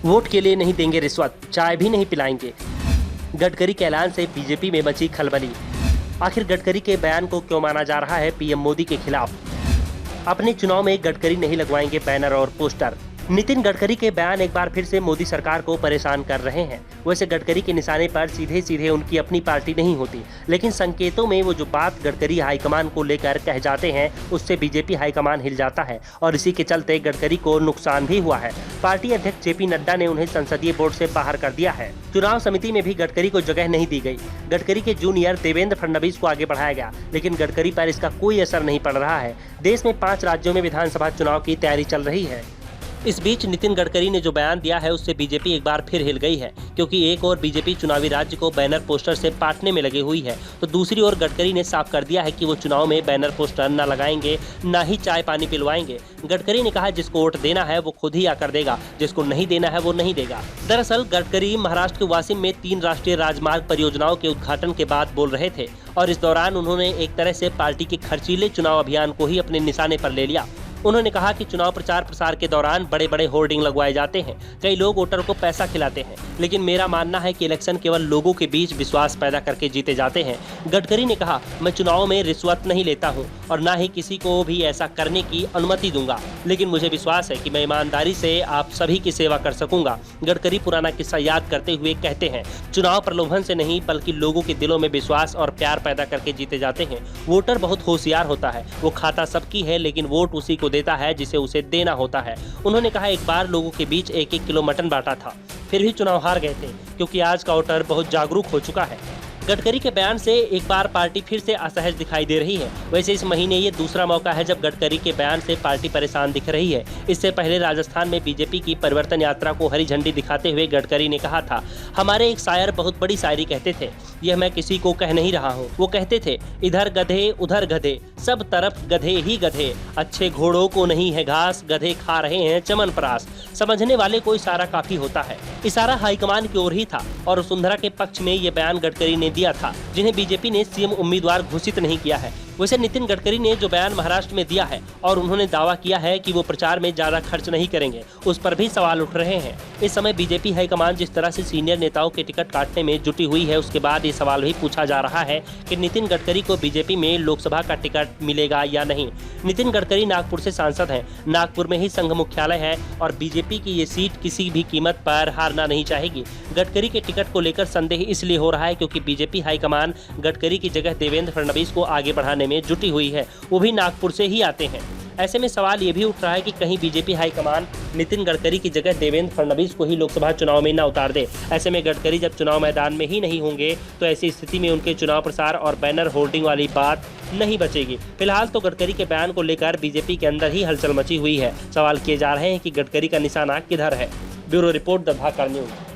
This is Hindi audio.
वोट के लिए नहीं देंगे रिश्वत, चाय भी नहीं पिलाएंगे। गडकरी के ऐलान से बीजेपी में मची खलबली। आखिर गडकरी के बयान को क्यों माना जा रहा है पीएम मोदी के खिलाफ? अपने चुनाव में गडकरी नहीं लगवाएंगे बैनर और पोस्टर। नितिन गडकरी के बयान एक बार फिर से मोदी सरकार को परेशान कर रहे हैं। वैसे गडकरी के निशाने पर सीधे सीधे उनकी अपनी पार्टी नहीं होती, लेकिन संकेतों में वो जो बात गडकरी हाईकमान को लेकर कह जाते हैं, उससे बीजेपी हाईकमान हिल जाता है और इसी के चलते गडकरी को नुकसान भी हुआ है। पार्टी अध्यक्ष जेपी नड्डा ने उन्हें संसदीय बोर्ड से बाहर कर दिया है। चुनाव समिति में भी गडकरी को जगह नहीं दी गई। गडकरी के जूनियर देवेंद्र फडणवीस को आगे बढ़ाया गया, लेकिन गडकरी पर इसका कोई असर नहीं पड़ रहा है। देश में 5 राज्यों में विधानसभा चुनाव की तैयारी चल रही है। इस बीच नितिन गडकरी ने जो बयान दिया है उससे बीजेपी एक बार फिर हिल गई है, क्योंकि एक और बीजेपी चुनावी राज्य को बैनर पोस्टर से पाटने में लगी हुई है, तो दूसरी ओर गडकरी ने साफ कर दिया है कि वो चुनाव में बैनर पोस्टर न लगाएंगे, न ही चाय पानी पिलवाएंगे। गडकरी ने कहा जिसको वोट देना है वो खुद ही आकर देगा, जिसको नहीं देना है वो नहीं देगा। दरअसल गडकरी महाराष्ट्र के वासिम में 3 राष्ट्रीय राजमार्ग परियोजनाओं के उद्घाटन के बाद बोल रहे थे और इस दौरान उन्होंने एक तरह से पार्टी के खर्चीले चुनाव अभियान को ही अपने निशाने पर ले लिया। उन्होंने कहा कि चुनाव प्रचार प्रसार के दौरान बड़े बड़े होर्डिंग लगवाए जाते हैं, कई लोग वोटर को पैसा खिलाते हैं, लेकिन मेरा मानना है कि इलेक्शन केवल लोगों के बीच विश्वास पैदा करके जीते जाते हैं। गडकरी ने कहा, मैं चुनाव में रिश्वत नहीं लेता हूं और न ही किसी को भी ऐसा करने की अनुमति दूंगा, लेकिन मुझे विश्वास है कि मैं ईमानदारी से आप सभी की सेवा कर सकूंगा। गडकरी पुराना किस्सा याद करते हुए कहते हैं, चुनाव प्रलोभन से नहीं बल्कि लोगों के दिलों में विश्वास और प्यार पैदा करके जीते जाते हैं। वोटर बहुत होशियार होता है, वो खाता सबकी है, लेकिन वोट उसी को देता है जिसे उसे देना होता है। उन्होंने कहा, एक बार लोगों के बीच 1-1 किलो मटन बांटा था, फिर भी चुनाव हार गए थे, क्योंकि आज का वोटर बहुत जागरूक हो चुका है। गडकरी के बयान से एक बार पार्टी फिर से असहज दिखाई दे रही है। वैसे इस महीने ये दूसरा मौका है जब गडकरी के बयान से पार्टी परेशान दिख रही है। इससे पहले राजस्थान में बीजेपी की परिवर्तन यात्रा को हरी झंडी दिखाते हुए गडकरी ने कहा था, हमारे एक शायर बहुत बड़ी शायरी कहते थे, यह मैं किसी को कह नहीं रहा हूँ। वो कहते थे, इधर गधे उधर गधे, सब तरफ गधे ही गधे, अच्छे घोड़ों को नहीं है घास, गधे खा रहे हैं चमनप्राश। समझने वाले को इशारा काफी होता है। इशारा हाईकमान की ओर ही था और वसुंधरा के पक्ष में ये बयान गडकरी ने दिया था, जिन्हें बीजेपी ने सीएम उम्मीदवार घोषित नहीं किया है। वैसे नितिन गडकरी ने जो बयान महाराष्ट्र में दिया है और उन्होंने दावा किया है कि वो प्रचार में ज्यादा खर्च नहीं करेंगे, उस पर भी सवाल उठ रहे हैं। इस समय बीजेपी हाईकमान जिस तरह से सीनियर नेताओं के टिकट काटने में जुटी हुई है, उसके बाद ये सवाल भी पूछा जा रहा है कि नितिन गडकरी को बीजेपी में लोकसभा का टिकट मिलेगा या नहीं। नितिन गडकरी नागपुर से सांसद हैं, नागपुर में ही संघ मुख्यालय है और बीजेपी की ये सीट किसी भी कीमत पर हारना नहीं चाहेगी। गडकरी के टिकट को लेकर संदेह इसलिए हो रहा है क्योंकि बीजेपी हाईकमान गडकरी की जगह देवेंद्र फडणवीस को आगे बढ़ाने में जुटी हुई है, वो भी नागपुर से ही आते हैं। ऐसे में सवाल ये भी उठ रहा है कि कहीं बीजेपी हाईकमान नितिन गडकरी की जगह देवेंद्र फडणवीस को ही लोकसभा चुनाव में न उतार दे। ऐसे में गडकरी जब चुनाव मैदान में ही नहीं होंगे तो ऐसी स्थिति में उनके चुनाव प्रसार और बैनर होल्डिंग वाली बात नहीं बचेगी। फिलहाल तो गडकरी के बयान को लेकर बीजेपी के अंदर ही हलचल मची हुई है। सवाल किए जा रहे हैं कि गडकरी का निशाना किधर है। Bureau report, the Bhakar news.